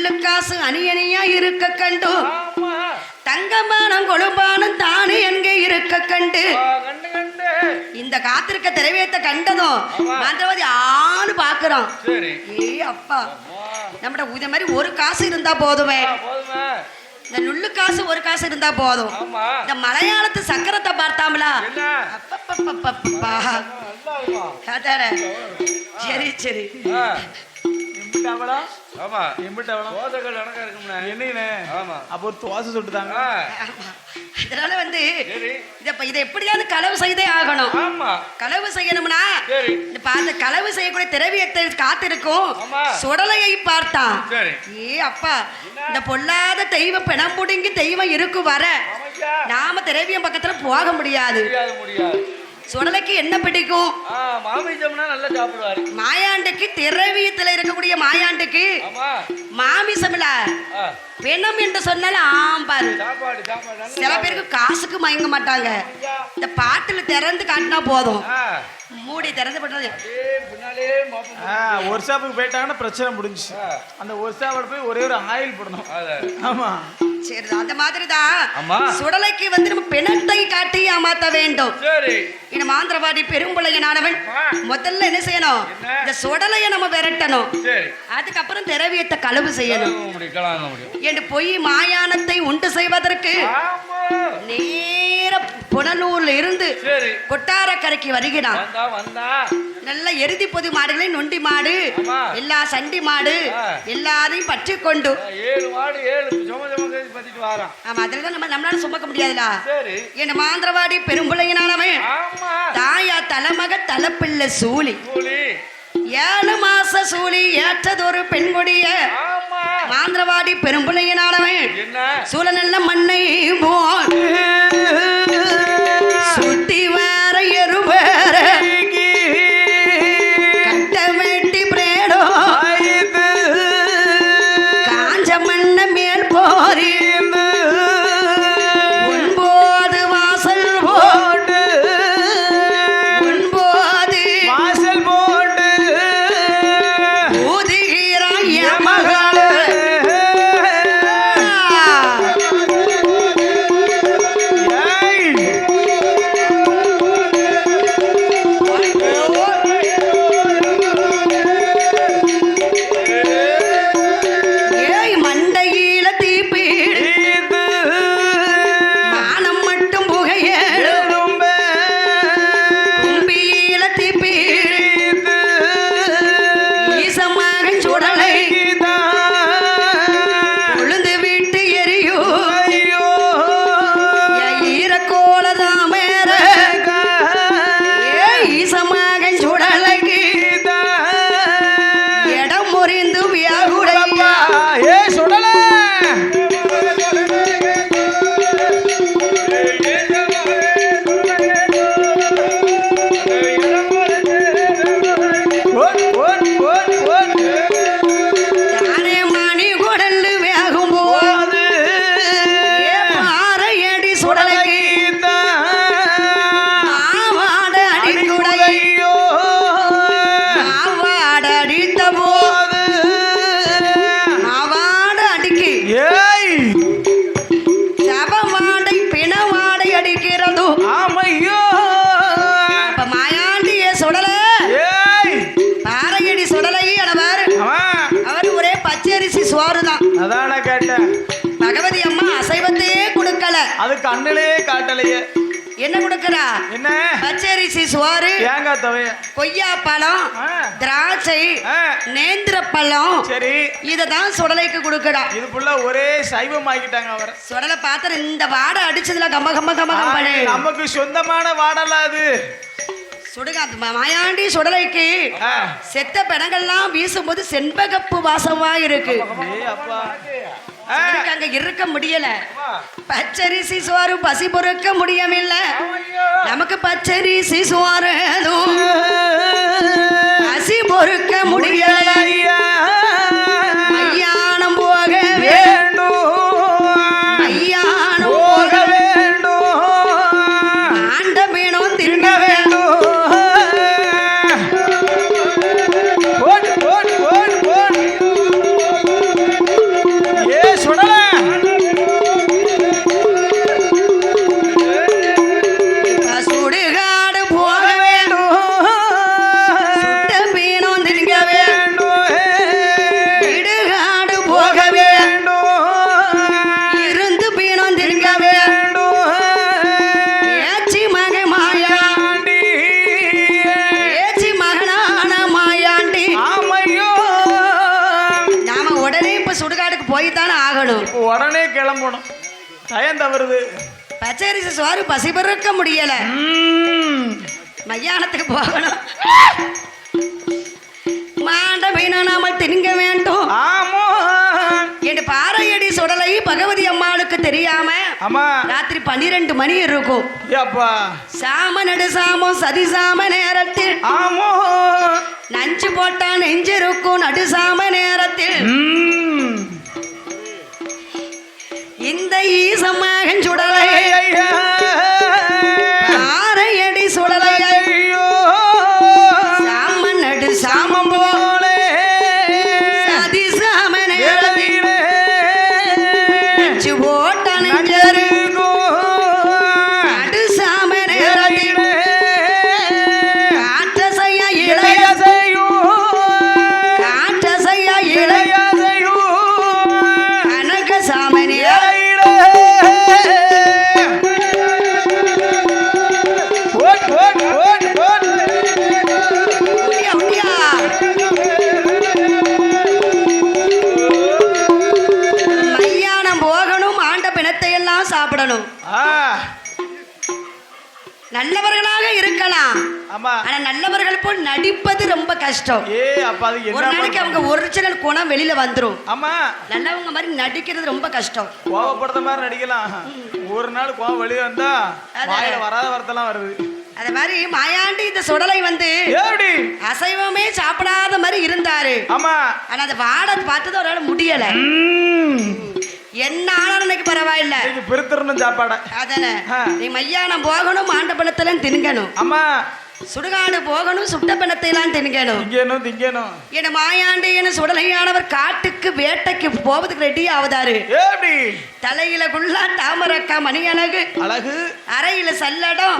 நுள்ளு காசு அணியணியா இருக்க கண்டு தங்கமானம் கொழும்பானம் தானே எங்கே இருக்க கண்டு இந்த காத்திருக்க திரவியத்தை கண்டதும் மந்திரவாதி ஆளு பாக்குறோம். ஏ அப்பா நம்மட உத மாதிரி ஒரு காசு இருந்தா போதுமே, இந்த நுள்ளு காசு ஒரு காசு இருந்தா போதும். இந்த மலையாளத்து சக்கரத்தை பார்த்தாமலா சரி சரி இதனால வந்து இதை எப்படியாவது களவு செய்தே ஆகணும். களவு செய்யணும்னா களவு செய்யக்கூடிய திரவியத்தை காத்திருக்கும் சுடலையை பார்த்தான். ஏ அப்பா இந்த பொல்லாத தெய்வம் பிணம் புடுங்கி தெய்வம் இருக்கு வர நாம திரவியம் பக்கத்துல போக முடியாது. சுடலைக்கு என்ன பிடிக்கும்? மாயாண்டுக்கு திரவியத்துல இருக்கக்கூடிய மாயாண்டுக்கு மாமிசம் இல்ல பிணம் என்று சொன்னால ஆம்பாரு. சில பேருக்கு காசுக்கு மயங்க மாட்டாங்க. இந்த பாட்டுல திறந்து காட்டினா போதும், மூடி திறந்து பண்றது. ஒரு ஷாப்புக்கு போயிட்டாங்கன்னா பிரச்சனை முடிஞ்சு. அந்த ஒரு ஷாப்போட போய் ஒரே ஒரு ஆயில் போடணும். ஆமா சரி, அந்த மாதிரிதான் சுடலைக்கு வந்து நம்ம பிணத்தை காட்டி ஏமாத்த வேண்டும். இந்த மாந்திரவாதி பெரும்புளையனானவன் முதல்ல என்ன செய்யணும்? இந்த சுடலையை நம்ம விரட்டணும். அதுக்கப்புறம் திரவியத்தை களவு செய்யணும் என்று போய் மாயானத்தை உண்டு செய்வதற்கு நேர புனலூர்ல இருந்து கொட்டாரக்கரைக்கு வருகிறான். நல்ல எருதி பொதி மாடுகளை நொண்டி மாடு எல்லா சண்டி மாடு எல்லாரையும் பற்றி கொண்டு ஆமா அதுலதான் நம்மளால சுமக்க முடியாதுல. என் மாந்திரவாடி பெரும்புளையனானவன் தாயா தலைமக தலைப்பிள்ளை சூழி 7 மாச சூழி ஏற்றதொரு பெண்கொடிய மாந்திரவாடி பெரும்புளையனானவன் சூழ நல்ல மண்ணை போல் சுத்தி வேற எரு வேற கட்ட வெட்டி பிரேடோ காஞ்ச மண்ண மேல் போரி பகவதி அம்மா அசைவத்தையே கொடுக்கல, அது கண்ணிலே காட்டலையே. என்ன கொடுக்கறா? என்ன? பச்சரிசி சோறு, தேங்காய் துவைய, கொய்யா பழம், திராட்சை, நேந்திர பழம். சரி, இததான் சுடலைக்கு கொடுக்கறா. இது ஃபுல்லா ஒரே சைவம் ஆக்கிட்டாங்க அவர். சுடலை பாத்திரம் இந்த வாடை அடிச்சதுல கம்ம கம்ம கம்ம கம்ம நமக்கு சொந்தமான வாடல அது. சுடுங்க மாயாண்டி சுடலைக்கு செத்த பிணங்கள்லாம் வீசும்போது செண்பகப்பு வாசமா இருக்கு. அங்க இருக்க முடியல. பச்சரிசி சோறு பசி பொறுக்க முடியவில்லை நமக்கு. பச்சரிசி சோறு பசி பொறுக்க முடியல. ஐயானம் போக வேண்டும், ஐயானம் போக வேண்டும், ஆண்ட மீனும் தின்ன வேண்டும். உடனே இப்ப சுடுகாடுக்கு போய் தானே ஆகணும். இப்போ உடனே கிளம்பணும், டயம் தவறுது. பச்சரிசி சோறு பசி பெருக்க முடியல, மத்தியானத்துக்கு போகணும். மாண்ட மீன நாம தின்க வேண்டும். ஆமா, என் பாறையடி சுடலை பகவதி அம்மாளுக்கு தெரியாம ஆமா ராத்திரி 12 மணி இருக்கும். ஏப்பா சாம நடு சாமம் சதி சாம நேரத்தில் ஆமோ நஞ்சு போட்டா நெஞ்சிருக்கும் நடு சாம நேரத்தில் இந்த ஈசமகன் சுடலை பாறையடி சுடலை சாம நடு சாமம் போல சதி சாம நேரத்தில் நஞ்சு போட்டா நெஞ்சிருக்கும் நடு சாம நேரத்தில் காற்றசையா இளைய காற்றசையா இளைய கனக சாமனே முடியா முடியா மய்யானம் போகணும், ஆண்ட பிணத்தை எல்லாம் சாப்பிடணும். நல்லவர்களாக இருக்கலாம், ஆமா ஆனா நல்லவர்கள் போல் நடிப்பது ரொம்ப கஷ்டம். அப்பா அது ஒரு நாளைக்கு அவங்க ஒரிஜினல் குணம் வெளியில வந்துரும். ஆமா நல்லவங்க மாதிரி நடிக்கிறது ரொம்ப கஷ்டம். கோவப்படுற மாதிரி நடிக்கலாம், ஒரு நாள் கோவம் வெளியே வந்தா வாயில வராத வார்த்தைலாம் வருது. அத மாதிரி மாயாண்டி இந்த சுடலை வந்து எப்படி அசைவமே சாப்பிடாத மாதிரி இருந்தாரு. ஆமா ஆனா அந்த வாடை பார்த்தது ஒரு முடியல. என்ன ஆனாலும் இன்னைக்கு பரவாயில்ல, பெருத்திரணும் சாப்பாட. அதானே நீ மையானம் போகணும், ஆண்ட பணத்தெல்லாம் தின்கணும். ஆமா சுடுகாடு போகணும், சுட்ட பணத்தை எல்லாம் தின்கணும். திங்கணும் திங்கணும். என் மாயாண்டி என சுடலையானவர் காட்டுக்கு வேட்டைக்கு போவதுக்கு ரெடி ஆகுதாரு. எப்படி தலையில குள்ளா தாமரக்கா மணி அழகு அழகு, அறையில சல்லடம்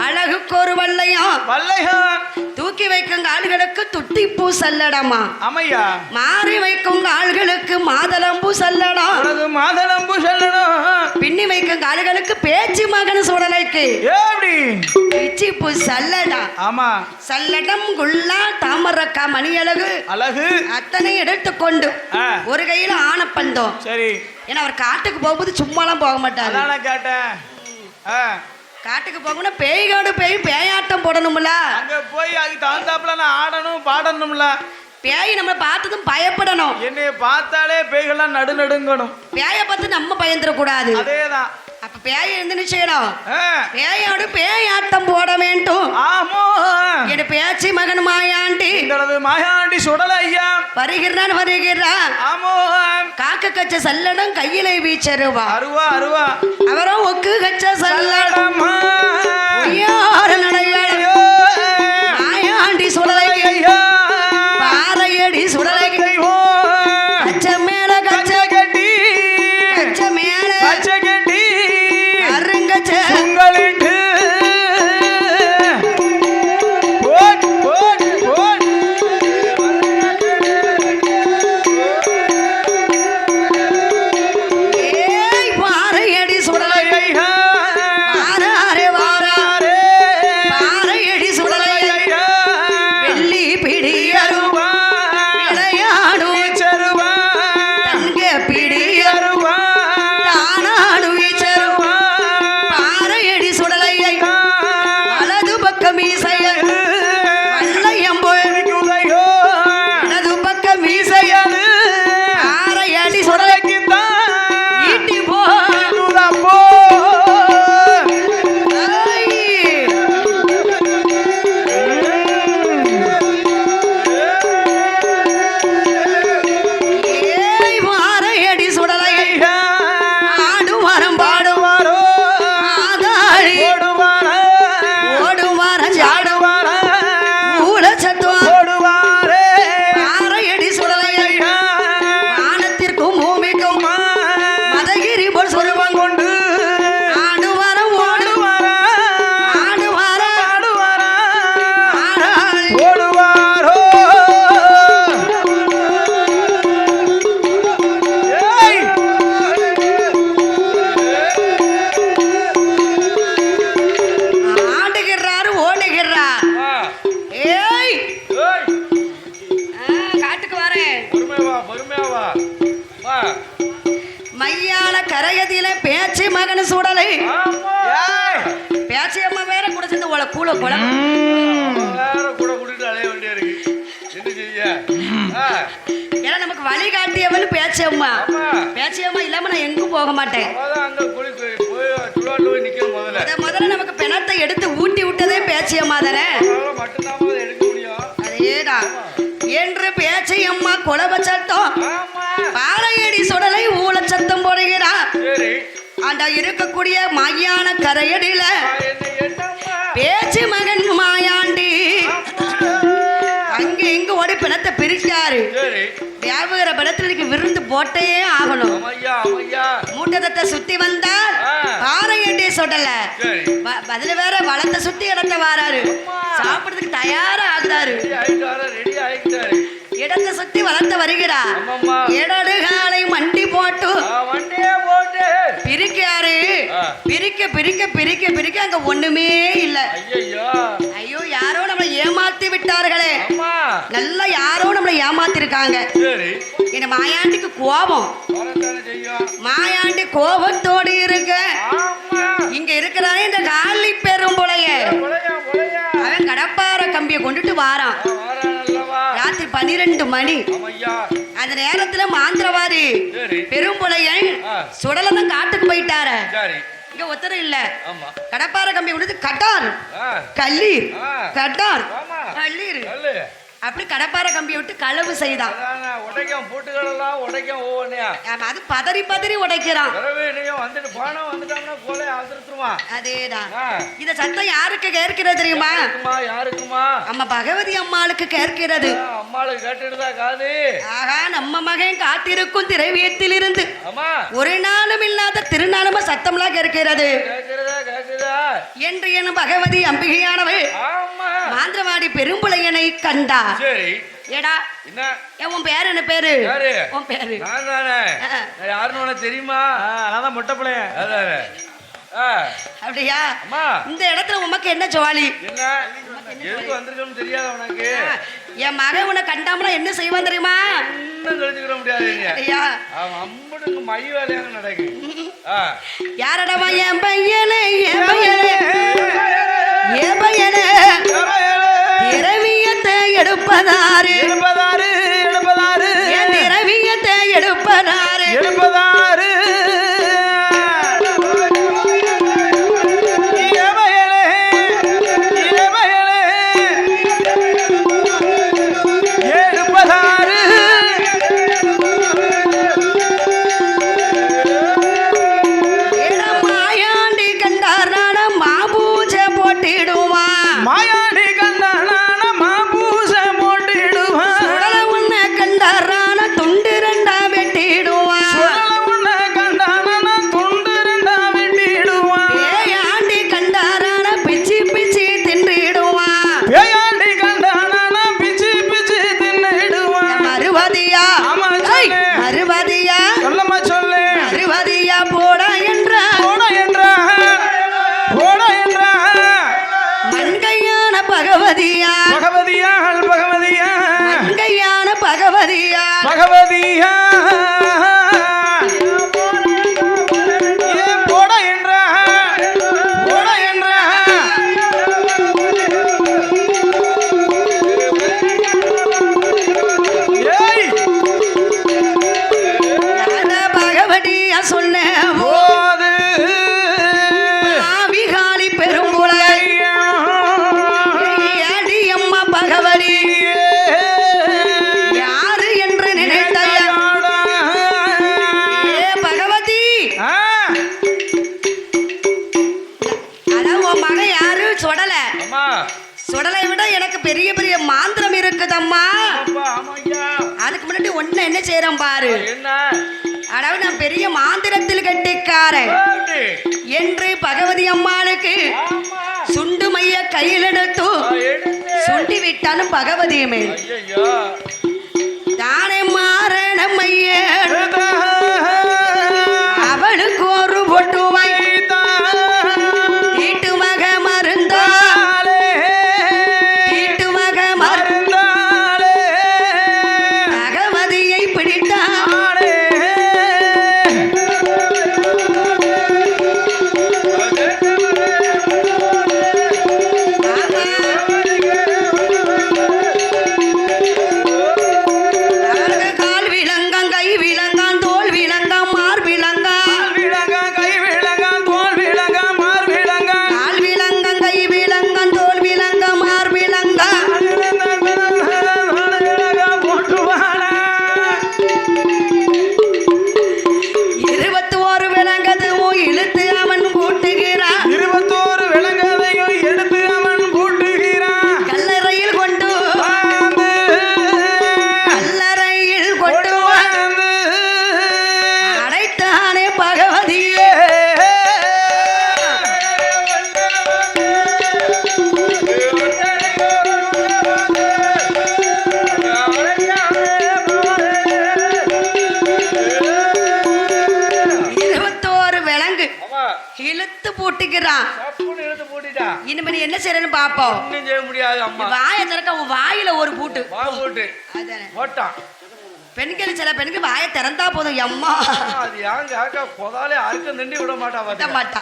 அழகுக்கு ஒரு வல்லையம் வல்லையம், தூக்கி வைக்கும் கால்களுக்கு துட்டிப்பூ சல்லடமா. அமையா மாறி வைக்கும் கால்களுக்கு மாதளம்பூ சல்லடம், மாதளம்பூ சொல்லணும். பின்னி வைக்கும் கால்களுக்கு பேச்சு மகன் சுடலைக்கு எப்படி பிச்சிப்பூ சல்லடம். ஆமா சல்லடம் குள்ளா தாமரக்கா மணி அழகு அழகு அத்தனை எடுத்துக்கொண்டு ஒரு கையில ஆனப்பந்தம். சரி, ஏன்னா அவர் காட்டுக்கு போகும்போது சும்மாலாம் போக மாட்டாரு. அதான் கேட்டேன். காட்டுக்கு போகணும்னா பேய்காடு பேயாட்டம் போடணும்ல. அங்க போய் அதுக்கு தகுந்தாப்புல நான் ஆடணும் பாடணும்ல. பேய் நம்ம பார்த்ததும் பயப்படணும். என்னைய பார்த்தாலே பேய்கள்லாம் நடுநடுங்கணும். பேயை பார்த்து நம்ம பயந்துடக்கூடாது. அதேதான். அப்ப பேய் இருந்து செய்யணும், பேயோடு பேயாட்டம் போட வேண்டும். ஆமோ என் பேச்சு மகன் மாயாண்டி மாயாண்டி சுடல ஐயா வருகிறான் வருகிறான். ஆமோ காக்க கச்ச சல்லடம் கையிலே வீச்சருவா அருவா அருவா, அவரும் ஒக்கு கச்ச சல்லடம் நடையாளோ மாயாண்டி சுடலை பாறையடி சுடலை கச்ச மேல கச்ச கட்டி கச்ச மேல கச்ச கட்டி அருங்கச்ச உங்களிட்டு ஏய் பாறையடி சுடலை வாராரே வாராரே அல்லவா வா மையான கரையதில பேச்சு மகன் சுடலை ஆமா பேச்சு அம்மா வேற கூட சேர்ந்து உல கூல கொலை வேற கூட கூட்டிட்டு அலைய வேண்டியா இருக்கு என்ன செய்ய ஏன்னா நமக்கு வழிகாட்டியவன் பேச்சு அம்மா ஆமா பேச்சு அம்மா இல்லாம நான் எங்கும் போக மாட்டேன் அவதான் அங்க குளி போய் சுடுவாட்டு போய் நிக்கணும் முதல்ல நமக்கு பிணத்தை எடுத்து ஊட்டி விட்டதே பேச்சு அம்மா தானே அதனால மட்டும்தான் அதை எடுக்க முடியும் அதேதான் என்று பேச்சு அம்மா கொலவ சத்தம் ஆமா பாறையடி சுடலை ஊழ சத்தம் போடுகிறான் சரி ஆண்டா இருக்கக்கூடிய மையான கரையடியில என்ன என்னம்மா பேச்சு மகன் மாயாண்டி அங்க இங்க ஓடி பிணத்தை பிரிச்சாரு சரி வியாபார படத்துல விருந்து போட்டே ஆகணும் அமையா அமையா மூட்டத்தை சுத்தி வந்தால் பாறையடி சுடல சரி அதுல வேற வளர்த்த சுத்தி இடத்த வாராரு சாப்பிடுறதுக்கு தயாரா ஆகுதாரு ரெடி ஆயிட்டாரு இடத்தை சுத்தி வளர்த்த வருகிறா ஆமாம்மா இடது காலை மண்டி போட்டு வண்டியே போட்டு பிரிக்காரு பிரிக்க பிரிக்க பிரிக்க பிரிக்க அங்க ஒண்ணுமே இல்ல ஐயோ ஐயோ யாரோ நம்மளை ஏமாத்தி விட்டார்களே அம்மா நல்லா யாரோ நம்மளை ஏமாத்தி இருக்காங்க சரி இந்த மாயாண்டிக்கு கோபம் வரதானே செய்யும் மாயாண்டி கோபத்தோடு இருக்க ஆமா இங்க இருக்கிறானே இந்த காலி பெரும்புளைய புலையா புலையா அவன் கடப்பார கம்பியை கொண்டுட்டு வாரான் வாரானல்லவா ராத்திரி 12 மணி அமையா அந்த நேரத்துல மாந்திரவாதி சரி பெரும்புளையன் சுடலதான் காட்டுக்கு போயிட்டார சரி இங்க ஒத்தரும் இல்ல ஆமா கடப்பார கம்பி கொண்டு கட்டார் ஆ கல்லீர் ஆ. கட்டார் ஆமா கல்லீர் சொல்லு அப்படி கடப்பார கம்பியை விட்டு களவு செய்தான் அதானே உடைக்கும் பூட்டுகள் எல்லாம் உடைக்கும் ஒவ்வொன்னையா ஆமா, அது பதறி பதறி உடைக்கிறான் பிறகு இனியும் வந்துட்டு போனா வந்துட்டாங்கன்னா கொலை அதிர்த்துருமா அதேதான் இந்த சத்தம் யாருக்கு கேட்கிறது தெரியுமா யாருக்குமா யாருக்குமா அம்மா பகவதி அம்மாளுக்கு கேட்கிறது அம்மாளுக்கு கேட்டுடுதா காது ஆகா நம்ம மகன் காத்திருக்கும் திரைவியத்தில் இருந்து அம்மா ஒரு நாளும் இல்லாத திருநாளும் சத்தம்லாம் கேட்கிறது கேக்குறதா கேக்குதா என்று என் பகவதி அம்பிகையானவள் ஆமா மாந்திரவாடி பெரும்புளையனை கண்டா சரி ஏடா என்ன உன் பேரு என்ன பேரு யாரு உன் பேரு நான் தானே நான் யாருன்னு உனக்கு தெரியுமா அதான் முட்டை பிள்ளைய அதானே அப்படியா அம்மா இந்த இடத்துல உமக்கு என்ன ஜோலி என்ன எதுக்கு வந்திருக்கோம்னு தெரியாத உனக்கு என் மகன் உன்னை கண்டாமலாம் என்ன செய்வான் தெரியுமா இன்னும் கழிச்சுக்கிற முடியாது ஐயா அவன் அம்புடுங்க மை வேலையாக நடக்கு யாரடவா என் பையனே என் பையனே என் பையனே திரவியத்தை எடுப்பதாரு எழுபதாறு எழுபதாறு என் திரவியத்தை எடுப்பதாரு எழுபதாறு மாயாண்டி கண்டார் நான மாபூஜை போட்டிடுவான் மாயாண்டி கண்டான மாபூச போட்டிடுவான் சுடல உன்னை கண்டார் நான துண்டு ரெண்டா வெட்டிடுவான் உன்னை கண்டான துண்டு ரெண்டா வெட்டிடுவான் பேயாண்டி கண்டாரான பிச்சி பிச்சி தின்றிடுவான் பேயாண்டி கண்டான பிச்சு பிச்சு தின்னிடுவான் மறுவதியா ஆமா ஏய், மறுவதியா சொல்லம்மா சொல்லு மறுவதியா போடா என்ற போட என்ற போட என்ற மண்கையான பகவதியா பகவதியாள் பகவதியா மண்கையான பகவதியா பகவதியா ஏ போட என்ற போட என்ற ஏய் யார பகவதியா சொன்ன போது ஆவிகாலி பெரும்புலை அடி அம்மா பகவதி யாரு என்று நினைத்தையா ஏ பகவதி அதான் உன் மகன் யாரு சுடல அம்மா சுடலை விட எனக்கு பெரிய பெரிய மாந்திரம் இருக்குதம்மா அப்பா ஆமாய்யா அதுக்கு முன்னாடி ஒண்ணு என்ன செய்யறேன் பாரு என்ன அதாவது நான் பெரிய மாந்திரத்தில் கட்டிக்காரன் பாட்டு. என்று பகவதி அம்மாளுக்கு ஆமா சுண்டு மைய கையில் எடுத்து எடுத்து சுண்டி விட்டாலும் பகவதி மேல் ஐயோ தானே மாறன மைய அவளுக்கு ஒரு பொட்டுமை தீட்டு மக மருந்தா தீட்டு மக மருந்த பகவதியை பிடித்தான் பூட்டிக்கிறான். சப்புன்னு இழுத்து பூட்டிட்டான். இனிமே நீ என்ன செய்யறன்னு பாப்போம். ஒண்ணும் செய்ய முடியாது அம்மா. வாயை திறக்க உன் வாயில ஒரு பூட்டு போட்டு அதானே போட்டான். பெண்கள் சில பெண்கள் வாயை திறந்தா போதும் அம்மா அது ஏங்க ஆக்கா கொதாலே அறுக்க நின்று விட மாட்டா விட மாட்டா.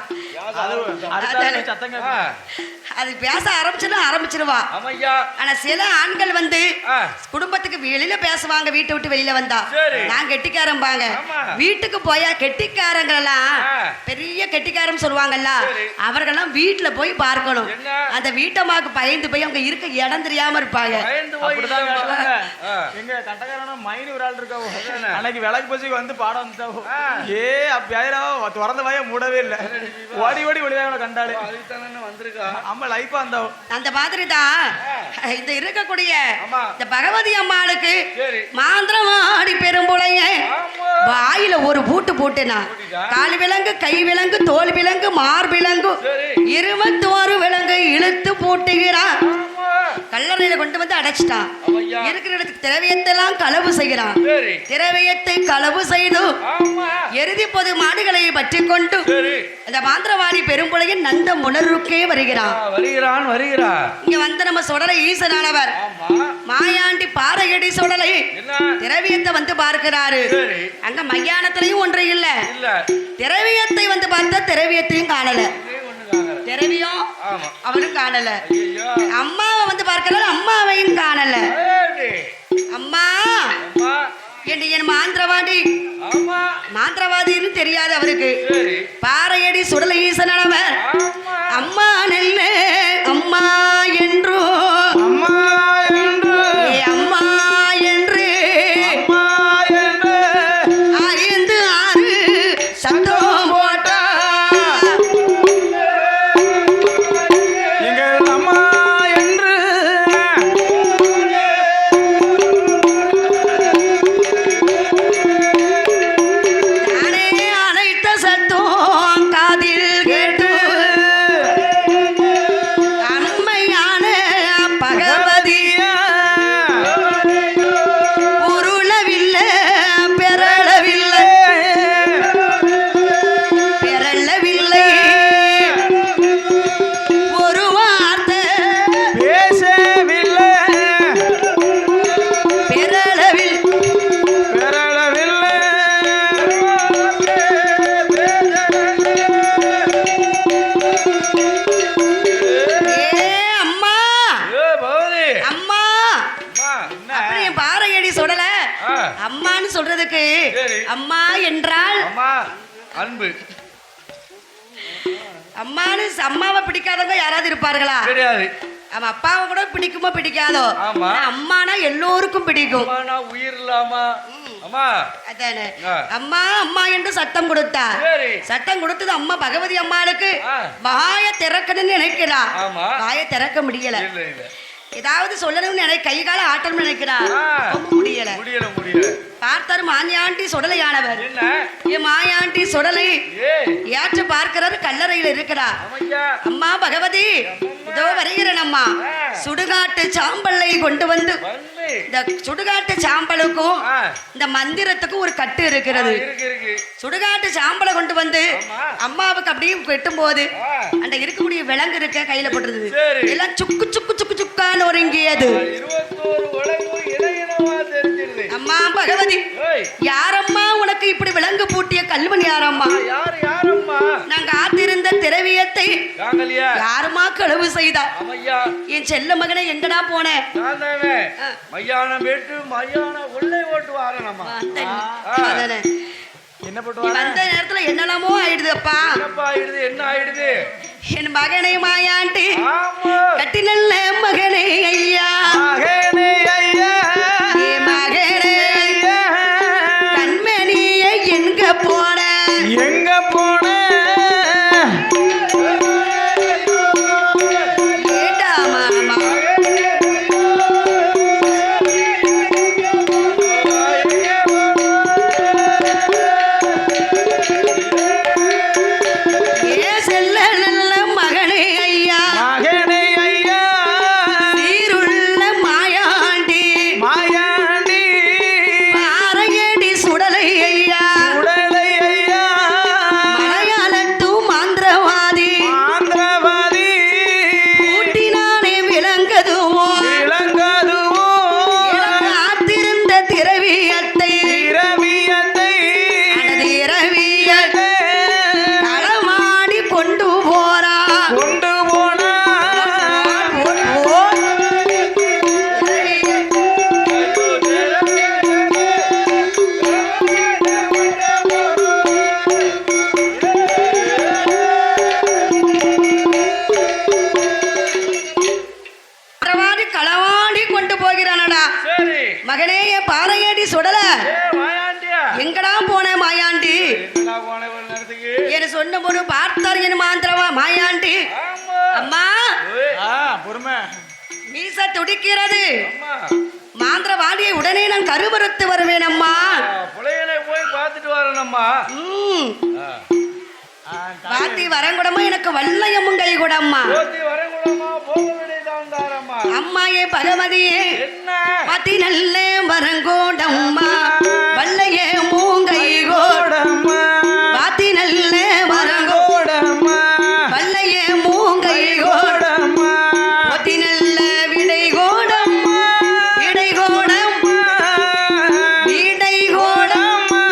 அதானே சத்தம் கேட்கும். அது பேச ஆரம்பிச்சிருவா. ஆமையா. ஆனா சில ஆண்கள் வந்து ஆ. குடும்பத்துக்கு வெளியில பேசுவாங்க. வீட்டை விட்டு வெளியில வந்தா சரி. நான் கெட்டிக்காரம்பாங்க. ஆமா. வீட்டுக்கு போயா கெட்டிக்காரங்கள் எல்லாம் ஆ. பெரிய கெட்டிக்காரம் சொல்லுவாங்கல்ல, சரி. அவர்கள்லாம் வீட்டுல போய் பார்க்கணும். என்ன? அந்த வீட்டம்மாக்கு பயந்து போய் அவங்க இருக்க இடம் தெரியாம இருப்பாங்க. பயந்து போய் அப்படிதான் இல்லம்மா. கேட்டாங்க. ஆ. எங்க கட்டக்காரனா மைனி ஒரு ஆள் இருக்காவோ. அதானே. அன்னைக்கு விளக்கு பூஜைக்கு வந்து பாடம் வந்துட்டாவோ. ஆ. அப்பயாயிரம் திறந்த வாய மூடவே இல்ல. ஓடி ஓடி வெளியாக கண்டாளு. அதுக்கு தானே வந்திருக்கா. அம்மா லைஃபா இருந்தாவோ. அந்த மாதிரி தான் இந்த இருக்கக்கூடிய ஆமா. இந்த பகவதி அம்மாளுக்கு சரி. மாந்திரமாடி பெரும்புளைய ஆமா. வாயில ஒரு பூட்டு போட்டுனா கால் விலங்கு கை விலங்கு தோல் விலங்கு மார் விலங்கு சரி. 21 விலங்கு இழுத்து போட்டுகிறான். ஆமா. கல்லறையில கொண்டு வந்து அடைச்சிட்டான். ஆமையா. இருக்கிற இடத்துக்கு திரவியத்தெல்லாம் களவு செய்கிறான். சரி. திரவியத்தை களவு செய்து ஆமா. எருதி பொது மாடுகளை பற்றி கொண்டு சரி. அந்த மாந்திரவாடி பெரும்புளையின் நந்த முனருக்கே வருகிறான். வருகிறான் வருகிறான். இங்க வந்து நம்ம சுடலை ஈசனானவர் ஆமா. மாயாண்டி பாறையடி சுடலை என்ன? திரவியத்தை வந்து பார்க்கிறாரு. சரி. அங்க மையானத்திலையும் ஒன்று இல்ல. இல்ல. திரவியத்தை வந்து பார்த்தா திரவியத்தையும் காணல. இதே ஒண்ணு காணல. திரவியம் ஆமா. அவனும் காணல. ஐயோ. அம்மாவை வந்து பார்க்கல, அம்மாவையும் காணல. ஏடி. அம்மா அம்மா. என் மாந்திரவாடி ஆமா. மாந்திரவாதின்னு தெரியாது அவருக்கு. சரி. பாறையடி சுடலை ஈசனானவர் ஆமா. அம்மா நெல்ல அம்மா என்று அம்மா என்று அம்மா என்று அம்மா என்று 5 6 சத்தம் போட்டா எங்கள் அம்மா என்று நானே அழைத்த சத்தம் காதில் கேட்டு அம்மையான பகவதியா உருளவில்லை பெறளவில்லை பெறளவில்லை ஒரு வார்த்தை பேசவில்லை பெறளவில் பெறவில்லை ஏ அம்மா ஏ பகவதி. அம்மா அம்மா. அப்படி என் பாறையடி சுடல ஆ. அம்மான்னு சொல்றதுக்கு சரி. அம்மா என்றால் அம்மா. அன்பு. அம்மாவை பிடிக்காதவங்க யாராவது இருப்பார்களா? கிடையாது. அவன் அப்பாவை கூட பிடிக்குமோ பிடிக்காதோ, ஆமா. ஆனா அம்மானா எல்லோருக்கும் பிடிக்கும். அம்மா நான் உயிர் இல்லாமா. அம்மா. அதானே ஆ. அம்மா அம்மா என்று சத்தம் கொடுத்தா. சரி. சத்தம் கொடுத்தது அம்மா பகவதி அம்மாளுக்கு ஆ. வாய திறக்கணும்னு நினைக்கிறா. ஆமா. வாய திறக்க முடியல. இல்ல இல்ல. ஏதாவது சொல்லணும்னு கை கால ஆட்டணும்னு நினைக்கிறா. ஆ. முடியல. முடியல முடியல. பார்த்தாரு மாயாண்டி சுடலையானவர். என்ன? ஏ மாயாண்டி சுடலை ஏ. ஏற்ற பார்க்கிறாரு கல்லறையில இருக்கிறா. அம்மையா. அம்மா பகவதி இதோ வருகிறேன் அம்மா. சுடுகாட்டு சாம்பலை கொண்டு வந்து வந்து. இந்த சுடுகாட்டு சாம்பலுக்கும் ஆ. இந்த மந்திரத்துக்கும் ஒரு கட்டு இருக்கிறது. இருக்கு இருக்கு. சுடுகாட்டு சாம்பலை கொண்டு வந்து ஆமா. அம்மாவுக்கு அப்படியே வெட்டும் போது ஆ. அந்த இருக்கக்கூடிய விலங்கு இருக்க கையில போட்டுருது. சரி. எல்லாம் சுக்கு சுக்கு சுக்கு சுக்கான்னு ஒருங்கியது. 21 உலகு இடையினமா தெரிஞ்சிருது. அம்மா பகவதி ஏய். யாரம்மா உனக்கு இப்படி விலங்கு பூட்டிய கல்வன் யாரம்மா? யாரம்மா? நாங்க ஆத்திருந்த திரவியத்தை காங்கலியா. யாருமா களவு செய்தா? அம்மையா. என் செல்ல மகனை எங்கடா போன? நான் தானே. மையான வெட்டு மையான உள்ளே ஓட்டு வாரனம்மா. அதானே. என்ன போட்டு நீ வர? வந்த நேரத்துல என்னெல்லாமோ ஆயிடுதுப்பா. என்னப்பா ஆயிடுது? என்ன ஆயிடுது? என் மகனை மாயாண்டி ஆமா. கட்டி நல்ல மகனை ஐயா மகனே ஐயா ஏ மகனே ஐயா கண்மணியை எங்க போன? எங்க போன? ஏடா மாமா ஏ செல்ல நல்ல மகனே ஐயா மகனே ஐயா சீருள்ள மாயாண்டி மாயாண்டி பாறையடி சுடலை ஐயா உடலை ஐயா மலையாள சொன்ன போது பார்த்தார் என் மாந்திரவா மாயாண்டி. ஆமா. அம்மா பொறுமை. மீச துடிக்கிறது. அம்மா. மாந்திரவாடியை உடனே நான் கருவறுத்து வருவேன் அம்மா. புலையனை போய் பார்த்துட்டு வரணும்மா. வாத்தி வரங்குடமா எனக்கு வல்லையமும் கை கூடம்மா. போத்தி வரங்குடமா போக விடைதாண்டாரம்மா. அம்மாயே பகவதியே என்ன வாத்தி நல்ல வரங்கோடம்மா வல்லையே மூங்கை கோடம்மா. வாத்தி நல்ல வரங்கோடம்மா வல்லையே மூங்கை கோடம்மா. வாத்தி நல்ல விடை கோடம்மா இடை கோடம்மா விடை கோடம்மா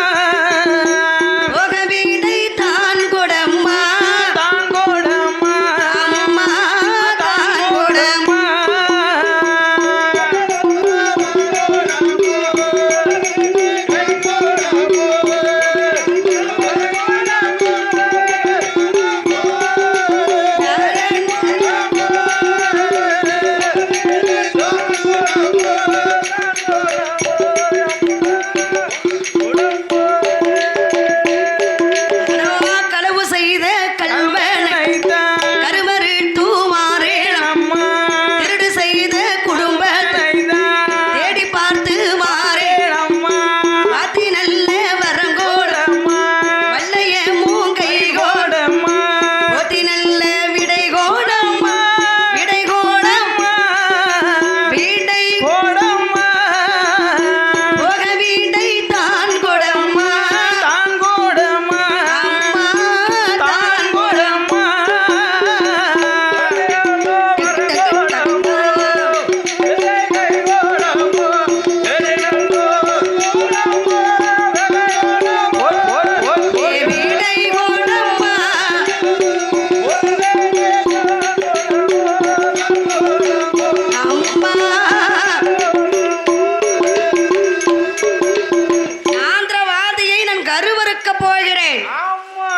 போக விடை தான் கோடம்மா தான் கோடம்மா அம்மா தான் கோடம்மா. களவு செய்த கல்வனை கருமறு தூமாறேன் திருடு செய்த குடும்பத்தை தேடி பார்த்து மாறேன். வாத்தி நல்ல வரங்கோடம்மா வல்லைய மூங்கை கோடம்மா. போத்தி நல்ல விடை கோடம்மா விடை கோடம்மா விடை கோடம்மா போக விடை தான் கோடம்மா தான் கோடம்மா அம்மா தான் கோடம்மா. விடை கோடம்மா அம்மா. மாந்திரவாதியை நான் கருவறுக்க போகிறேன். ஆமா.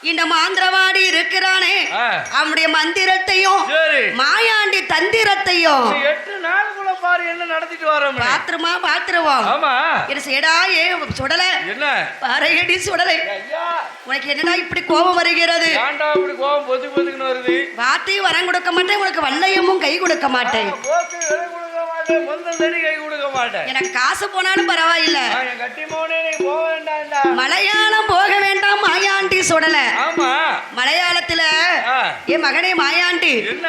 இந்த மாந்திரவாதி இருக்கிறானே ஆ. அவனுடைய மந்திரத்தையும் சரி. மாயாண்டி தந்திரத்தையும் 8 நாளுக்குள்ள பாரு என்ன நடத்திட்டு வரோம். பாத்திரமா பாத்திருவோம். ஆமா. என்ன செய்யடா ஏ சுடல என்ன பாறையடி சுடலை. ஐயா உனக்கு என்னடா இப்படி கோபம் வருகிறது? ஏன்டா இப்படி கோவம் பொதுக்குன்னு வருது? வார்த்தையும் வரம் கொடுக்க மாட்டேன் உனக்கு வல்லையமும் கை கொடுக்க மாட்டேன். போக்கு விலை கொடுக்க மாட்டேன், சொந்த தடி கை கொடுக்க மாட்டேன். எனக்கு காசு போனாலும் பரவாயில்ல, என் கட்டி மோனே நீ போக வேண்டாம்டா. மலையாளம் போக வேண்டாம் மாயாண்டி சுடல. ஆமா. மலையாளத்துல ஆ. என் மகனே மாயாண்டி என்ன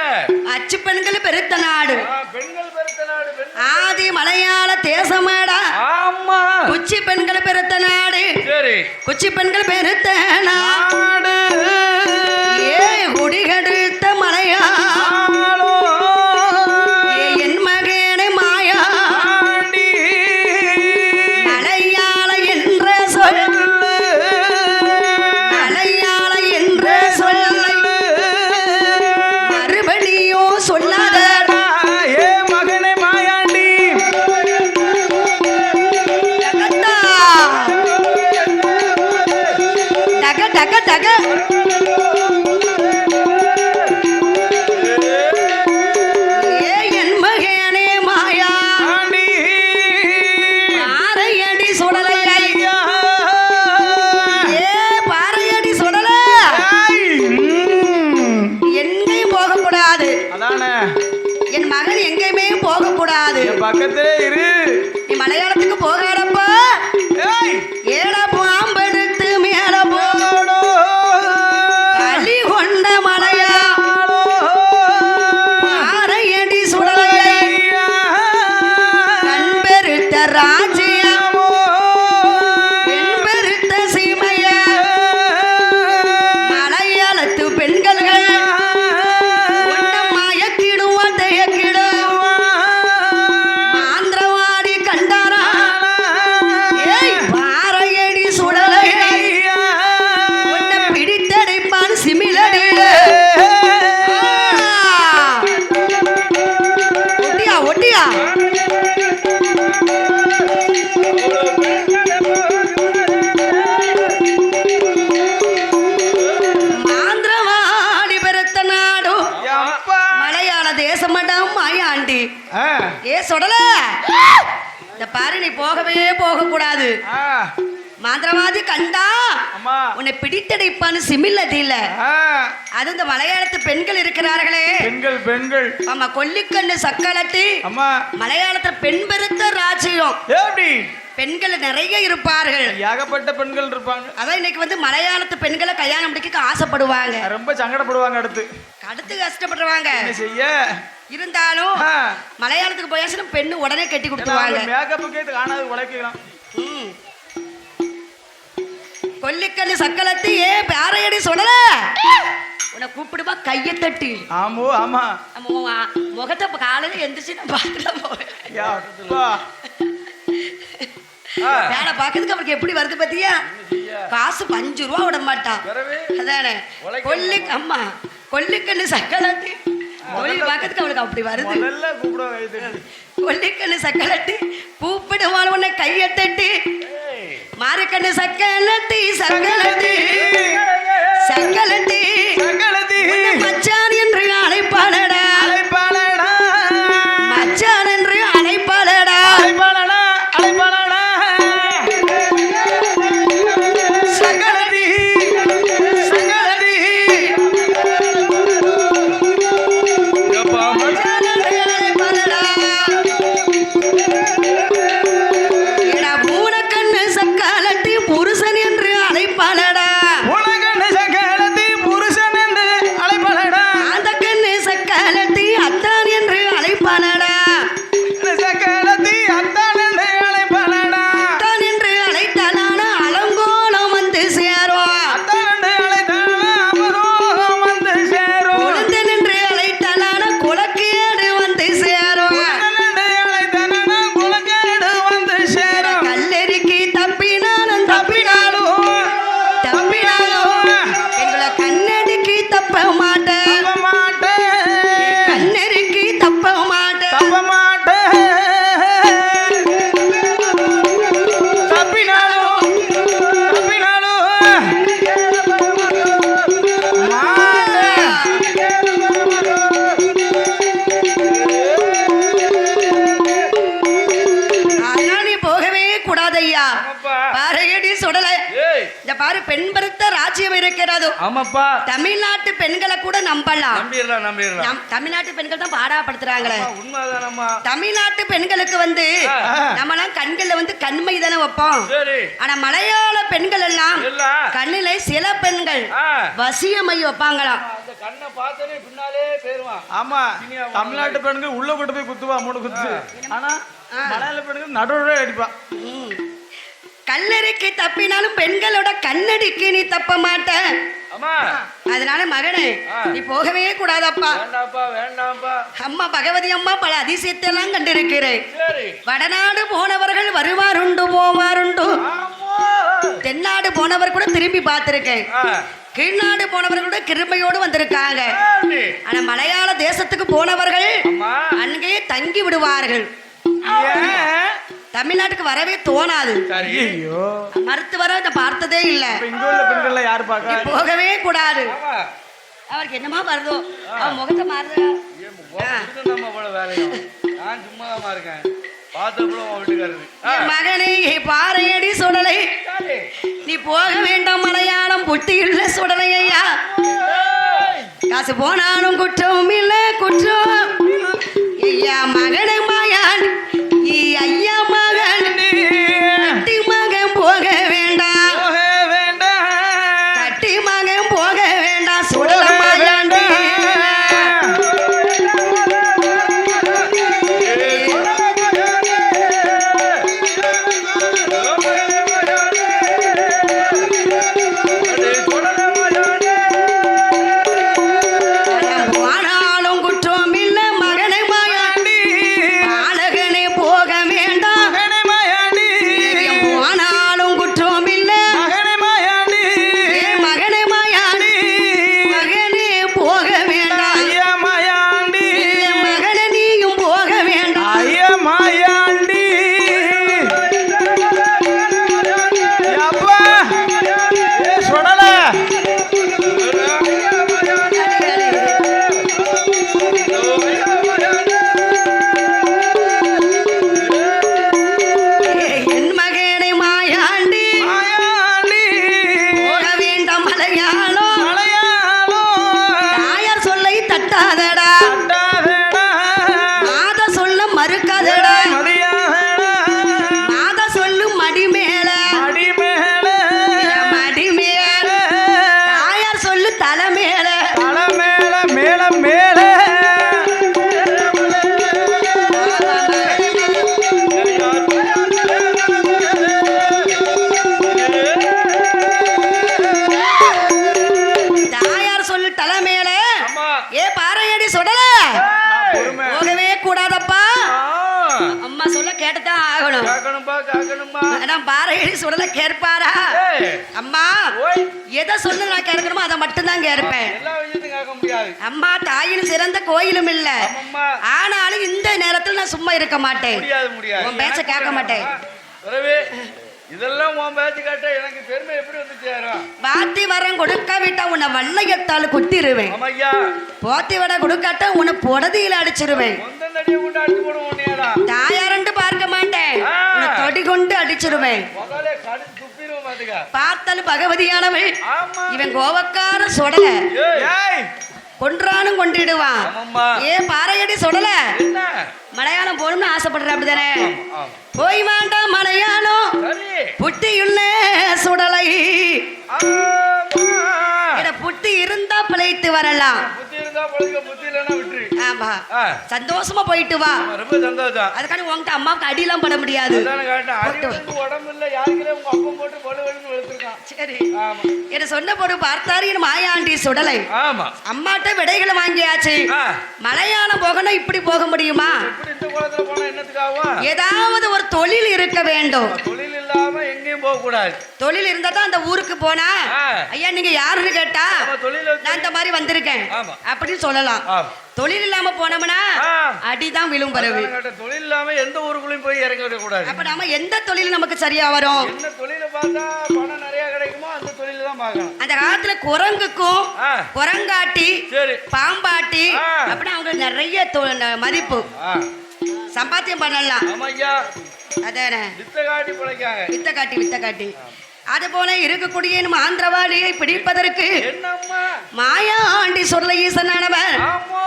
அச்சு பெண்கள் பெருத்த நாடு பெண்கள் பெருத்த நாடு ஆதி மலையாள தேசமாடா. ஆமா. குச்சி பெண்கள் பெருத்த நாடு சரி. குச்சி பெண்கள் பெருத்த நாடு ஏ குடிகெடுத்த மலையா ஏ என் மகனே மாயா மலையாள என்ற சொல் மலையாள என்ற சொல் மறுபடியும் சொல்லாதடா. ஏ மகனே மாயாண்டி டக டக டக ஏ என் மகனே மாயா பாறையடி சுடலை ஏ பாறையடி சுடல எங்கேயும் போகக்கூடாது. அதானே என் மகன் எங்கேயுமே போகக்கூடாது. என் பக்கத்திலே இரு. நீ மலையாளத்துக்கு போகாதப்பா ஏய் ஏட பாம்பெடுத்து மேல போடோ பலி கொண்ட மலையா பாறையடி சுடலை கண் பெருத்த ராஜ்யம் பெண் பெருத்த சீமைய மலையாளத்து பெண்கள்கள் ஒன்னம் மயக்கிடுவான் தயக்கிடுவான் மாந்திரவாடி கண்டாரா ஏய் பாறையடி சுடலை உன்னை பிடித்தடைப்பான் சிமிழடியில ஒட்டியா ஒட்டியா மாந்திரவாடி பெருத்த நாடு அப்பா மலையாள தேசமடம் மாயாண்டி ஏ சுடல இந்த பாரு நீ போகவே போக கூடாது. மாந்திரவாதி கண்டா அம்மா உன்னை பிடித்தடைப்பான்னு சிமில்லதில்ல. ஆ, அது இந்த மலையாளத்து பெண்கள் இருக்கிறார்களே, பெண்கள் பெண்கள் ஆமா, கொல்லிக்கண்ணு சக்களத்தி அம்மா மலையாளத்துல பெண் பெருத்த ராஜ்யம். எப்படி பெண்கள் நிறைய இருப்பார்கள். ஏகப்பட்ட பெண்கள் இருப்பாங்க. அதான் இன்னைக்கு வந்து மலையாளத்து பெண்களை கல்யாணம் முடிக்க ஆசைப்படுவாங்க, ரொம்ப சங்கடப்படுவாங்க. அடுத்து அடுத்து கஷ்டப்படுறாங்க. என்ன செய்ய? இருந்தாலும் ஆ, மலையாளத்துக்கு போயாச்சுன்னா பெண்ணு உடனே கட்டி கொடுத்துருவாங்க. மேக்கப்புக்கே காணாது உழைக்கலாம். ம். கொல்லிக்கண்ணு சக்களத்தி ஏ பேரையடி சொல்லல உன்னை கூப்பிடுவா கையை தட்டி. ஆமோ ஆமா முகத்தை காலையில எந்திரிச்சு நான் பார்த்துதான் போவேன். யா, அப்பா. வேலை பார்க்கறதுக்கு அவருக்கு எப்படி வருது பத்தியா? காசு 5 ரூபா விட மாட்டான். அதானே அம்மா கொல்லிக்கண்ணு சக்களத்தி தொழில் பார்க்கறதுக்கு அவளுக்கு அப்படி வருது. முதல்ல கூப்பிடுவாங்க. கொல்லிக்கண்ணு சக்களத்தி கூப்பிடுவாள் உன்னை கையை தட்டி. மாரிக்கண்ணு சக்களத்தி சக்களத்தி சக்களத்தி சக்களத்தி மச்சான் என்று அழைப்பாளடா அழைப்பாளடா மச்சான் என்று அழைப்பாளடா அழைப்பாளடா அழைப்பாளடா சக்களத்தி சக்களத்தி மச்சான் என்று அழைப்பாளடா. ஏடா பூனக்கண்ணு சக்களத்தி புருஷன் என்று அழைப்பாளடா. உலகண்ணு சக்களத்தி புருஷன் என்று அழைப்பாளடா அந்த கண்ணு சக்களத்தி அத்தான் என்று அழைப்பாளடா. சக்களத்தி அத்தான் என்று அழைப்பாளடா அத்தான் என்று அழைத்தாலான அலங்கோலம் வந்து சேரும். அத்தான் என்று அழைத்தாளா அமரோகம் வந்து சேரும் குழந்தன் என்று அழைத்தாலான குலக்கேடு வந்து சேரும். என்று அழைத்தானா குலக்கேடு வந்து சேரும் கல்லெறிக்கு தப்பினாலும் தப்பினாலும் தப்பினாலும் எங்களை கண்ணடிக்கு தப்ப மாட்டேன். தப்ப மாட்டேன் கண்ணெறிக்கு தப்ப மாட்டேன். தப்ப மாட்டேன் தப்பினாலும் தப்பினாலும் அதனால நீ போகவே கூடாதையா. ஆமாப்பா. பாறையடி சுடல ஏய் இந்த பாரு பெண் பருத்த ராஜ்யம் இருக்கிறது. ஆமாப்பா, தமிழ்நாட்டு பெண்களை கூட நம்பலாம். நம்பிடலாம். தமிழ்நாட்டு பெண்கள் தான் பாடாப்படுத்துறாங்களே. உண்மைதானம்மா. தமிழ்நாட்டு பெண்களுக்கு வந்து நம்மலாம் கண்கள்ல வந்து கண்மை தானே வைப்போம். சரி. ஆனா மலையாள பெண்கள் எல்லாம் எல்லாம் கண்ணில சில பெண்கள் ஆ, வசியமை வைப்பாங்களாம். அந்த கண்ணை பார்த்தனே பின்னாலே பேருவான். ஆமா தமிழ்நாட்டு பெண்கள் உள்ள கொண்டு போய் குத்துவா 3 குத்து. ஆனா மலையாள பெண்கள் நடுவுல அடிப்பா. கல்லறைக்கு தப்பினாலும் பெண்களோட கண்ணடிக்கு நீ தப்ப மாட்ட. அம்மா அதனால மகனே நீ போகவே கூடாதப்பா. வேண்டாம்ப்பா வேண்டாம்ப்பா. அம்மா பகவதி அம்மா பல அதிசயத்தை எல்லாம் கண்டிருக்கிறேன். சரி. வடநாடு போனவர்கள் வருவாருண்டு போவாருண்டு, தென்னாடு போனவர் கூட திரும்பி பார்த்திருக்கேன். ஆ, கீழ்நாடு போனவர்கள் கூட கிருமையோடு வந்திருக்காங்க. சரி. ஆனா மலையாள தேசத்துக்கு போனவர்கள் அம்மா அங்கேயே தங்கி விடுவார்கள். ஏன்? தமிழ்நாட்டுக்கு வரவே தோணாது. சரி. ஐயோ மருத்துவரை இதை பார்த்ததே இல்ல. இப்ப இங்க உள்ள பெண்கள்ல யாரு நீ பாக்க? போகவே கூடாது. ஆமா. அவருக்கு என்னமா வருதோ அவன் முகத்தை மாறுதா. நம்ம இவ்வளவு வேலையும் நான் சும்மாதாம்மா இருக்கேன். பார்த்தப்போ உன் வீட்டுக்காரரு. என் மகனே பாறையடி சுடலை சரி. நீ போக வேண்டாம். மலையாளம் புட்டியுள்ள சுடலை ஐயா. காசு போனாலும் குற்றம் இல்ல குற்றம் ஐயா. மகனே மகன் ஐயா மகன் கட்டி மகன் போக வேண்டாம். கட்டி மகன் போக வேண்டாம். சுடல மகன்டி போனாலும் குற்றம் இல்ல மகனை மகன் பாறையடி சுடலை கேட்பாரா? ஏய், அம்மா ஓய், எதை சொல்லு நான் கேட்கணுமோ அதை மட்டும்தான் கேட்பேன். எல்லா விஷயத்தையும் கேட்க முடியாது. அம்மா தாயின் சிறந்த கோயிலும் இல்ல, ஆமாம்மா. ஆனாலும் இந்த நேரத்தில் நான் சும்மா இருக்க மாட்டேன். முடியாது முடியாது. உன் பேச்ச கேட்க மாட்டேன். உறவே, இதெல்லாம் உன் பேச்சு கேட்டா எனக்கு பெருமை எப்படி வந்து சேரும்? பாத்தி வரம் கொடுக்க விட்டா உன்னை வல்லையத்தால் குத்திருவேன். ஆமையா, போத்தி வட கொடுக்காட்டா உன்னை பொடதியில அடிச்சிருவேன். சொந்த தடியை கொண்டு அடிச்சு போடுவோம் உன்னையடா. தாயாரண்டு பார்க்க மாட்டேன், ஆ. உன்னை தொடி கொண்டு அடிச்சிருவேன். முதலே கடிச்சு துப்பிடுவோம் பாத்துக்க. பார்த்தாலும் பகவதியானவள், ஆமா. இவன் கோவக்கார சுடல ஏய், ஏய் கொன்றானும் கொண்டிடுவான். ஆமாம்மா. ஏன் பாறையடி சுடல என்ன? மலையாளம் போகணும்னு ஆசைப்படுற அப்படிதானே? ஆமா. போய் வேண்டாம் மலையாளம் சரி. புட்டியுள்ள சுடலை. ஆமா. இட புட்டி இருந்தா பிழைத்து வரலாம். புத்தி இருந்தா பழக, புத்தி இல்லைன்னா விட்டுரு. ஆமா, ஆ, சந்தோஷமா போயிட்டு வா. ஆமா, ரொம்ப சந்தோஷம். அதுக்காண்டி உங்ககிட்ட அம்மாவுக்கு அடியெல்லாம் பட முடியாது. அதானே கேட்டேன். அடி வந்து உடம்பு இல்ல, யாருக்கிலே உங்க அப்பம் போட்டு பழு வலுன்னு வெளுத்திருக்கான். சரி, ஆமா. என்ன சொன்ன போது பார்த்தாரு என் மாயாண்டி சுடலை. ஆமா. அம்மாட்ட விடைகளை வாங்கியாச்சு. ஆ, மலையாளம் போகணும், இப்படி போக முடியுமா? இப்படி இந்த குளத்துல போனா என்னத்துக்காகும்? ஏதாவது ஒரு தொழில் இருக்க வேண்டும். தொழில் இல்லாம எங்கேயும் போக கூடாது. தொழில் இருந்தா தான் அந்த ஊருக்கு போனா, ஆ. ஐயா நீங்க யாருன்னு கேட்டா நம்ம தொழில நான் இந்த மாதிரி வந்திருக்கேன் ஆமா. அப்படின்னு சொல்லலாம். ஆமா. தொழில் இல்லாம போனோம்னா ஆ. அடிதான் விழும் பிறகு. அதானே கேட்டேன். தொழில் இல்லாம எந்த ஊருக்குள்ளயும் போய் இறங்க விடக்கூடாது. அப்ப நாம எந்த தொழில் நமக்கு சரியா வரும்? என்ன தொழிலை பார்த்தா பணம் நிறைய கிடைக்குமோ அந்த தொழில தான் பார்க்கணும். அந்த காலத்துல குரங்குக்கும் ஆ, குரங்காட்டி சரி. பாம்பாட்டி ஆ. அப்படின்னு அவங்க நிறைய மதிப்பு ஆ, சம்பாத்தியம் பண்ணலாம். ஆமா ஐயா. அதானே வித்த காட்டி பிழைக்காங்க. வித்த காட்டி அது போல இருக்கக்கூடிய நம்ம ஆந்திரவாடியை பிடிப்பதற்கு என்னம்மா? மாயாண்டி சொல்ல ஈசனானவர் ஆமா.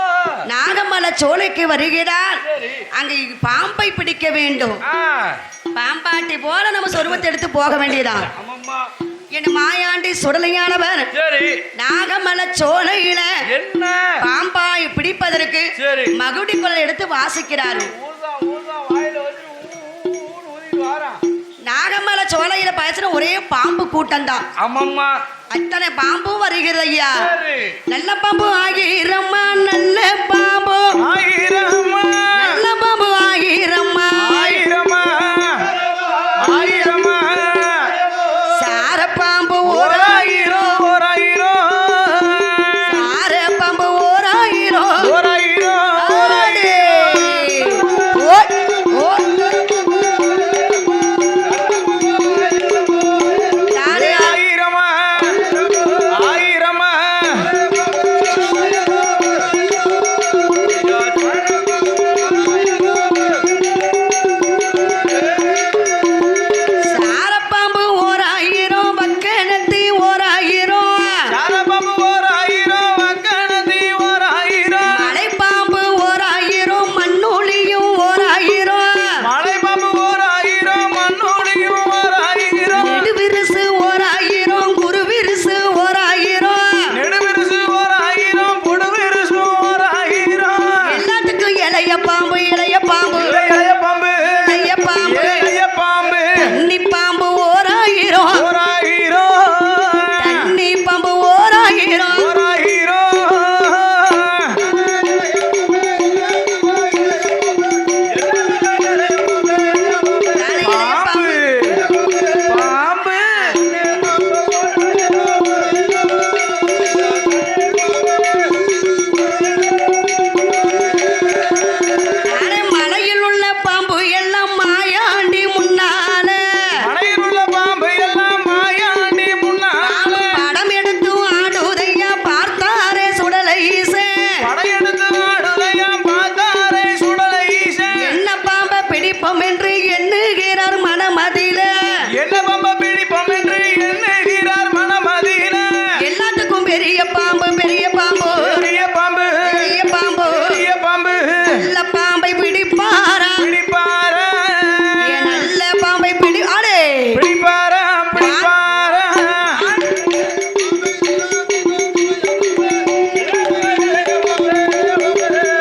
நாகமலை சோலைக்கு வருகிறார். சரி. அங்க பாம்பை பிடிக்க வேண்டும். ஆ, பாம்பாட்டி போல நம்ம சொருவத்தை எடுத்து போக வேண்டியதான். ஆமாம்மா. என் மாயாண்டி சுடலையானவர் சரி. நாகமலை சோலையில என்ன? பாம்பாய் பிடிப்பதற்கு சரி. மகுடி குரல் எடுத்து வாசிக்கிறாரு. ஊர்தான் ஊர்தான் வாயில வச்சு ஊன்னு ஊதிட்டு வாரான். நாகமலை சோலையில பேசுற ஒரே பாம்பு கூட்டம் தான். ஆமாம்மா. அத்தனை பாம்பும் வருகிறது ஐயா. சரி. நல்ல பாம்பு ஆகிரம்மா, நல்ல பாம்பு ஆயிரமா நல்ல பாம்பு ஆகிரம்மா, ஆயிரமா ஆயிரமா சார பாம்பு ஓர் ஆயிரம் ஓர் ஆயிரம் சார பாம்பு ஓராயிரம் ஓர் ஆயிரம் ஆடே. ஓ, ஓ. தானே ஆயிரமா ஆயிரமா சாரப்பாம்பு ஓராயிரம், பக்கணத்தி ஓராயிரம், சாரபாம்பு ஓர் ஆயிரம் வக்கணதி ஓர் ஆயிரம் மலைப்பாம்பு ஓராயிரம், மண்ணுளியும் ஓராயிரம், மலைபாம்பு ஓர் ஆயிரம் மண்ணோடியும் ஓர் ஆயிரம் நெடுவிரிசு ஓராயிரம், குருவிரிசு ஓராயிரம், நெடுவிரிசு ஓர் ஆயிரம் புடுவிரிசு ஓர் ஆயிரம் எல்லாத்துக்கும் இளைய பாம்பு இளைய பாம்பு இளைய பாம்பு இளைய பாம்பு, இளைய பாம்பு தண்ணி பாம்பு ஓராயிரம், ஓர் ஆயிரம் தண்ணி பாம்பு ஓராயிரம், ஓர் ஆயிரம் தானே இளைய பாம்பு பாம்பு. பாம்பு தானே மலையில் உள்ள பாம்பு எல்லாம் மாயாண்டி முன்னால மலையில் உள்ள பாம்பு எல்லாம் மாயாண்டி முன்னால படம் எடுத்து ஆடுதையா பார்த்தாரே சுடலை ஈசன். படையெடுத்து ஆடுதையா பார்த்தாரை சுடலை ஈசன் என்ன பாம்பை பிடிப்போம் என்று எண்ணுகிறார் மனமதில. என்ன பாம்பை பிடிப்போம் என்று எண்ணுகிறார் மனமதியில எல்லாத்துக்கும் பெரிய பாம்பு பெரிய பாம்பு பெரிய பாம்பு பெரிய பாம்பு பெரிய பாம்பு நல்ல பாம்பை பிடிப்பாரா, பிடிப்பாரா ஏன் நல்ல பாம்பை பிடி ஆடே. பிடிப்பாரா பிடிப்பாரா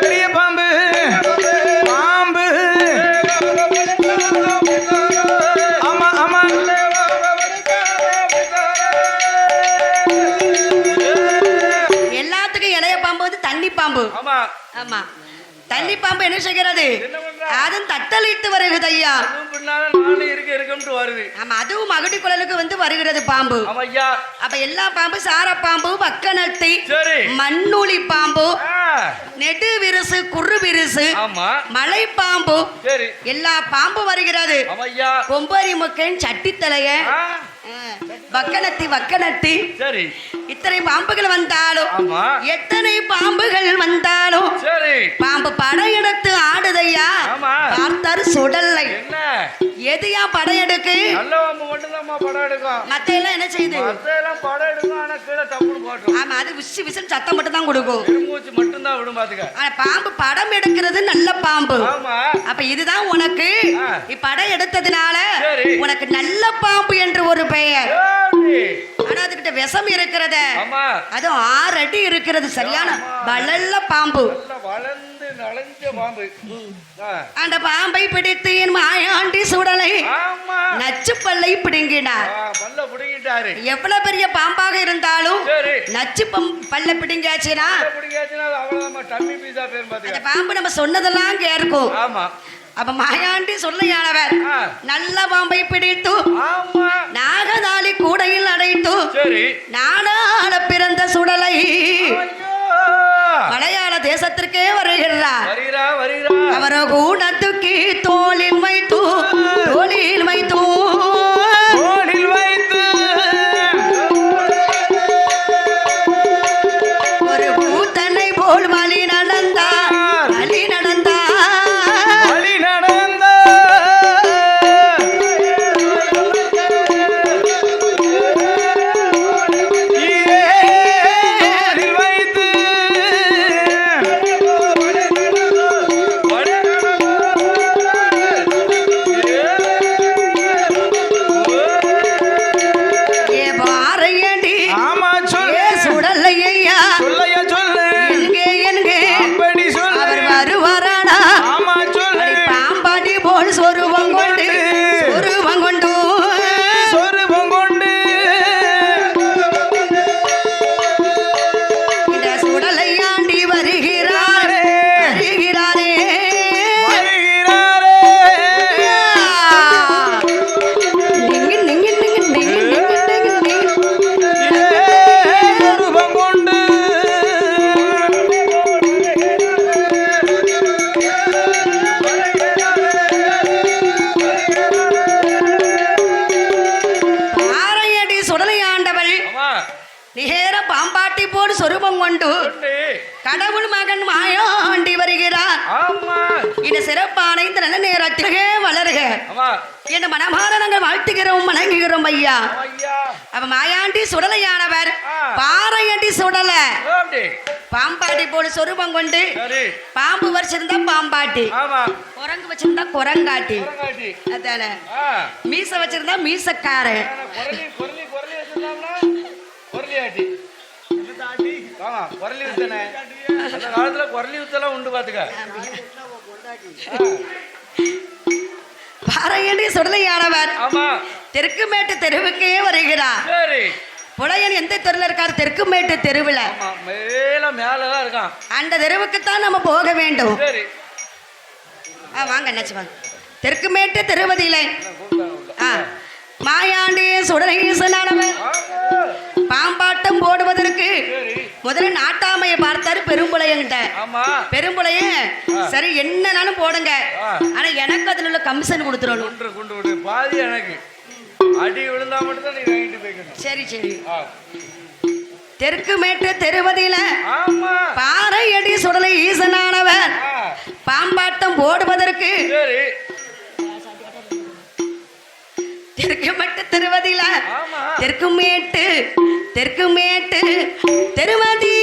பெரிய பாம்பு பாம்பு ஆமா ஆமா எல்லாத்துக்கும் இளைய பாம்பு வந்து தண்ணி பாம்பு. ஆமா. ஆமா, தண்ணி பாம்பு என்ன செய்கிறது? என்ன பண்றா? அதுவும் தத்தளித்து வருகிறது ஐயா. அதுவும் பின்னால நானும் இருக்கம்ட்டு வருது. ஆமா, அதுவும் மகுடி குழலுக்கு வந்து வருகிறது பாம்பு. ஆமா ஐயா. அப்ப எல்லா பாம்பு சார பாம்பு, வக்கனத்தி, சரி, மண்ணுளி பாம்பு, நெடு விரிசு, குறு விரிசு, ஆமா, மலை பாம்பு, சரி, எல்லா பாம்பு வருகிறது. ஆமா ஐயா. கொம்பரி முக்கன், சட்டித்தலைய, வக்கனத்தி, சரி, இத்தனை பாம்புகள் வந்தாலும், ஆமா, எத்தனை பாம்புகள் வந்தாலும், சரி, பாம்பு படையெடுத்து ஆடுதையா. ஆமா, பார்த்தாரு சுடலை. என்ன எதையா படையெடுக்கு? நல்ல பாம்பு மட்டும்தான் படம் எடுக்கும். மத்த எல்லாம் என்ன செய்யுது? மத்தையெல்லாம் படம் எடுக்கும். ஆனா கீழே தப்புன்னு போட்டோம். ஆமா, அது விசி விசில் சத்தம் மட்டும் தான் கொடுக்கும். பெருமூச்சு மட்டும்தான் விடும் பாத்துக்க. ஆனா பாம்பு படம் எடுக்கிறது நல்ல பாம்பு. ஆமா, அப்ப இதுதான் உனக்கு நீ படம் எடுத்ததுனால சரி, உனக்கு நல்ல பாம்பு என்று ஒரு பெயர். சரி. ஆனா அதுகிட்ட விஷம் இருக்கிறத, ஆமா, அது 6 அடி இருக்கிறது. சரியான வளல்ல பாம்பு. நல்லா வளர்ந்து நலஞ்ச பாம்பு. அந்த பாம்பை பிடித்து என் மாயாண்டி சுடலை ஆமா, நச்சு பல்லை பிடுங்கினார். பல்ல பிடிங்கிட்டாரு. எவ்வளவு பெரிய பாம்பாக இருந்தாலும் சரி, நச்சு பல்ல பிடுங்கியாச்சுன்னா பிடிக்காச்சுன்னா அவ்வளவுதான் டம்மி பீஸா பேர் அந்த பாத்துக்க. பாம்பு நம்ம சொன்னதெல்லாம் கேட்கும். ஆமா, அப்ப மாயாண்டி சொல்லையானவர் நல்ல பாம்பை பிடித்து ஆமா, நாகதாளி கூடையில் அடைத்து சரி, நாடாள பிறந்த சுடலை ஐயோ, மலையாள தேசத்திற்கே வருகிறார். வருகிறா வருகிறா. அவர கூடத்துக்கு தோளில் வைத்து தோளில் வைத்து தோளில் வைத்து ஒரு கூத்தனை போல் வழி நடந்தார். வழி நடந்தார். வழி நடந்த தோளில் வைத்து ஏ பாறையடி ஆமா சொல்லு ஏ சுடலையா சொல்லையா சொல்லு என்கே என்கே அப்படி சொல்லு அவர் வருவாராடா. ஆமா சொல்லு பாம்பாடி போல் சொருவம் கொண்டு சொருவம் கொண்டு சொருபம் கொண்டு இந்த சுடலையாண்டி வருகிறார். வருகிறாரே வருகிறாரே நிங்கு நிங்கு நிங்கு நிங்கு நிங்கு நிங்கு நிங்கு. சொருபம் கொண்டு பாறையடி சுடலையாண்டவள் ஆமா, நேர பாம்பாட்டி போல் சொருபம் கொண்டு உண்டு. கடவுள் மகன் மாயாண்டி வருகிறார். ஆமா, இந்த சிறப்பான இந்த நல்ல நேரத்திலே வளருக ஆமா, என் மனமார நாங்கள் வாழ்த்துகிறோம், வணங்குகிறோம் ஐயா. ஐயா, அவ மாயாண்டி சுடலையானவர் ஆ. பாறையடி சுடல அப்படி, பாம்பாட்டி போல சொருபம் கொண்டு சரி, பாம்பு வச்சிருந்தா பாம்பாட்டி, ஆமா, குரங்கு வச்சிருந்தா குரங்காட்டி, குரங்காட்டி, அதானே ஆ, மீச வச்சிருந்தா மீசக்காரன். குரலி குரலி குரலி வச்சிருந்தாங்களா? குரலி ஆட்டி. ஆமா, குரலி வித்தனே. அந்த காலத்துல குரலி வித்தெல்லாம் உண்டு பாத்துக்க. பாறையடி சுடலையானவர் ஆமா, தெற்கு மேட்டு தெருவுக்கே வருகிறார். சரி, புலையன் எந்த தெருவில் இருக்கார்? தெற்கு மேட்டு தெருவில். ஆமா, மேலதான் இருக்கான். அந்த தெருவுக்குத்தான் நம்ம போக வேண்டும். சரி, வாங்க என்னாச்சு வாங்க. தெற்கு மேட்டு திருவதியிலே கூப்பிட்டாங்க உள்ள. மாயாண்டி சுடலையானவர் ஆமா, பாம்பாட்டம் போடுவதற்கு சரி, முதல்ல நாட்டாமையை பார்த்தாரு பெரும்புளையங்கிட்ட. ஆமா, பெரும்புளைய சரி என்னன்னாலும் போடுங்க, ஆ. ஆனா எனக்கு அதுல உள்ள கமிஷன் கொடுத்துடணும். குண்டு குண்டு விடு பாதி எனக்கு அடி விழுந்தா மட்டும் தான் நீ வாங்கிட்டு போய்க்கணும். சரி சரி. ஆ, தெற்கு மேட்டு தெருவதியில ஆமா, பாறையடி சுடலை ஈசனானவர் ஆ, பாம்பாட்டம் போடுவதற்கு சரி, தெற்கு மேட்டு திருவதியில ஆமா, தெற்கு மேட்டு தெற்கு மேட்டு திருவதி